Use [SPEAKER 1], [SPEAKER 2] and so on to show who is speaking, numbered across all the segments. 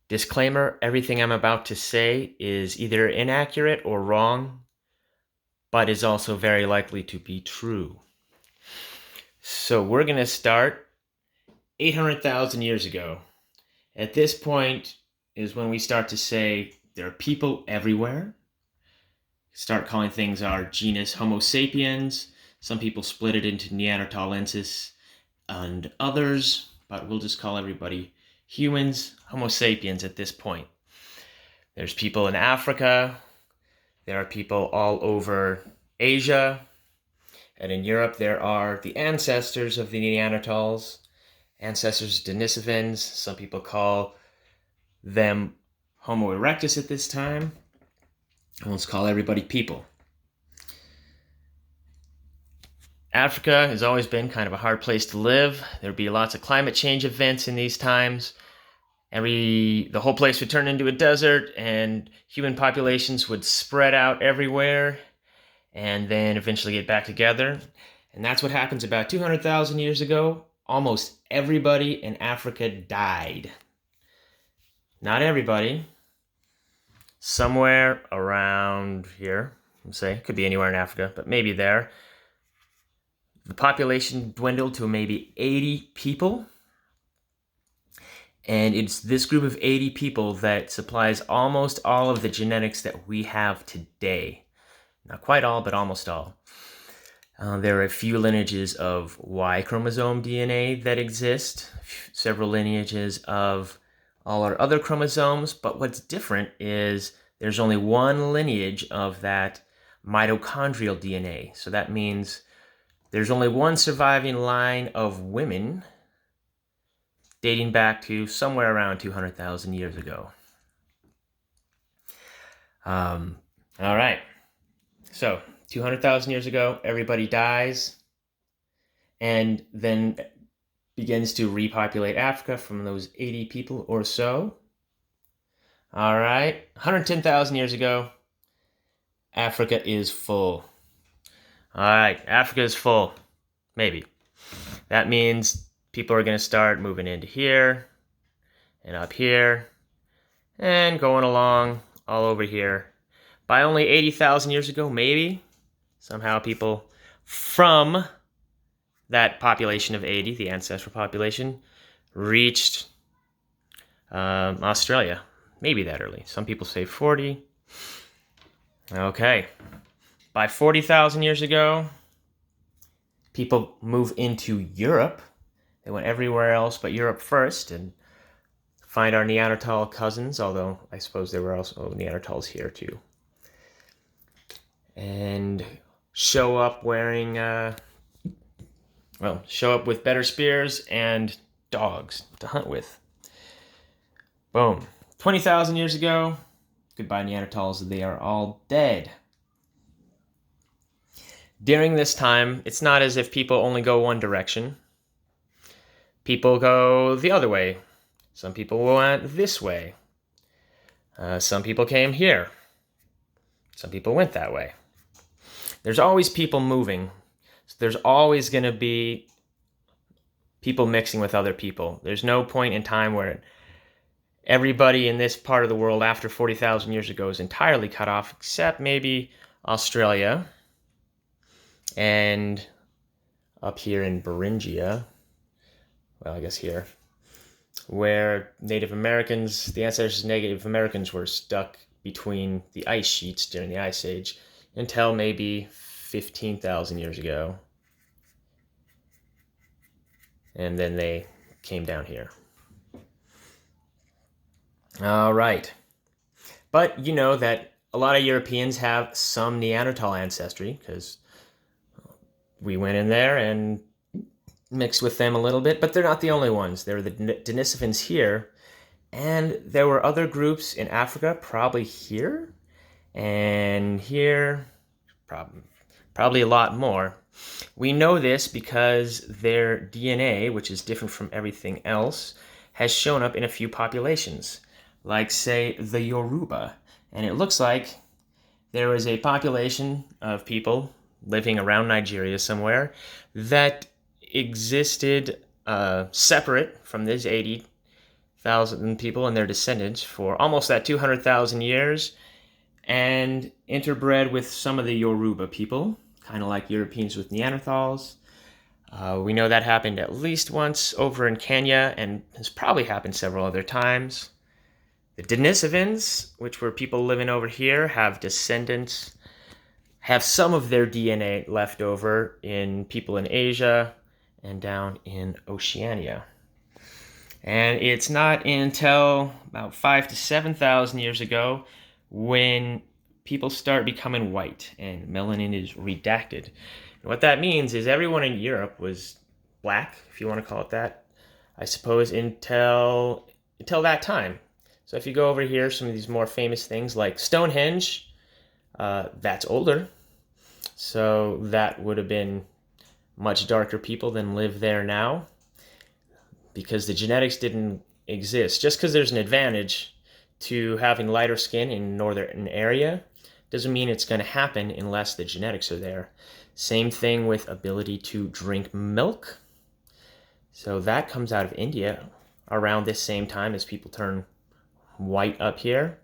[SPEAKER 1] Disclaimer, everything I'm about to say is either inaccurate or wrong, but is also very likely to be true. So we're going to start 800,000 years ago. At this point is when we start to say there are people everywhere. Start calling things our genus Homo sapiens. Some people split it into Neanderthalensis and others, but we'll just call everybody humans, Homo sapiens at this point. There's people in Africa. There are people all over Asia. And in Europe, there are the ancestors of the Neanderthals, ancestors Denisovans. Some people call them Homo erectus at this time. And let's call everybody people. Africa has always been kind of a hard place to live. There'd be lots of climate change events in these times. The whole place would turn into a desert, and human populations would spread out everywhere, and then eventually get back together. And that's what happens about 200,000 years ago. Almost everybody in Africa died. Not everybody. Somewhere around here, let's say, could be anywhere in Africa, but maybe there. The population dwindled to maybe 80 people. And it's this group of 80 people that supplies almost all of the genetics that we have today. Not quite all, but almost all. There are a few lineages of Y chromosome DNA that exist, several lineages of all our other chromosomes, but what's different is there's only one lineage of that mitochondrial DNA. So that means there's only one surviving line of women dating back to somewhere around 200,000 years ago. All right. So 200,000 years ago, everybody dies and then begins to repopulate Africa from those 80 people or so. All right. 110,000 years ago, Africa is full. All right. Africa is full. Maybe. That means people are going to start moving into here and up here and going along all over here. By only 80,000 years ago, maybe, somehow people from that population of 80, the ancestral population, reached Australia. Maybe that early. Some people say 40. Okay. By 40,000 years ago, people move into Europe. They went everywhere else but Europe first and find our Neanderthal cousins, although I suppose there were also Neanderthals here too. And show up wearing, show up with better spears and dogs to hunt with. Boom. 20,000 years ago, goodbye Neanderthals, they are all dead. During this time, it's not as if people only go one direction. People go the other way. Some people went this way. Some people came here. Some people went that way. There's always people moving. So there's always going to be people mixing with other people. There's no point in time where everybody in this part of the world after 40,000 years ago is entirely cut off, except maybe Australia and up here in Beringia, well, I guess here, where Native Americans, the ancestors of Native Americans were stuck between the ice sheets during the Ice Age until maybe 15,000 years ago. And then they came down here. All right. But you know that a lot of Europeans have some Neanderthal ancestry because we went in there and mixed with them a little bit, but they're not the only ones. There are the Denisovans here, and there were other groups in Africa, probably here and here, probably a lot more. We know this because their DNA, which is different from everything else, has shown up in a few populations, like, say, the Yoruba. And it looks like there was a population of people living around Nigeria somewhere that existed separate from this 80 thousand people and their descendants for almost that 200,000 years, and interbred with some of the Yoruba people, kind of like Europeans with Neanderthals. We know that happened at least once over in Kenya and has probably happened several other times. The Denisovans, which were people living over here, have descendants, have some of their DNA left over in people in Asia and down in Oceania. And it's not until about 5,000 to 7,000 years ago when people start becoming white and melanin is redacted. And what that means is everyone in Europe was black, if you want to call it that, I suppose, until that time. So if you go over here, some of these more famous things like Stonehenge, that's older. So that would have been much darker people than live there now, because the genetics didn't exist. Just because there's an advantage to having lighter skin in northern area doesn't mean it's going to happen unless the genetics are there. Same thing with ability to drink milk. So that comes out of India around this same time as people turn white up here.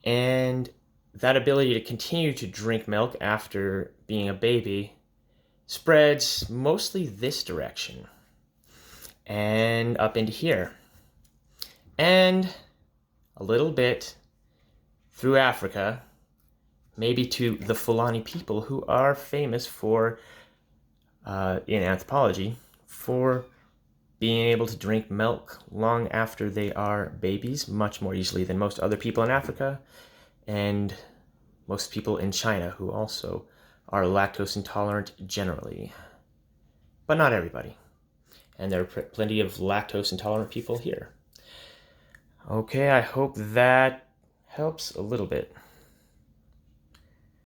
[SPEAKER 1] And that ability to continue to drink milk after being a baby spreads mostly this direction and up into here, and a little bit through Africa, maybe to the Fulani people, who are famous for, in anthropology, for being able to drink milk long after they are babies, much more easily than most other people in Africa, and most people in China, who also are lactose intolerant generally, but not everybody. And there are plenty of lactose intolerant people here. Okay, I hope that helps a little bit.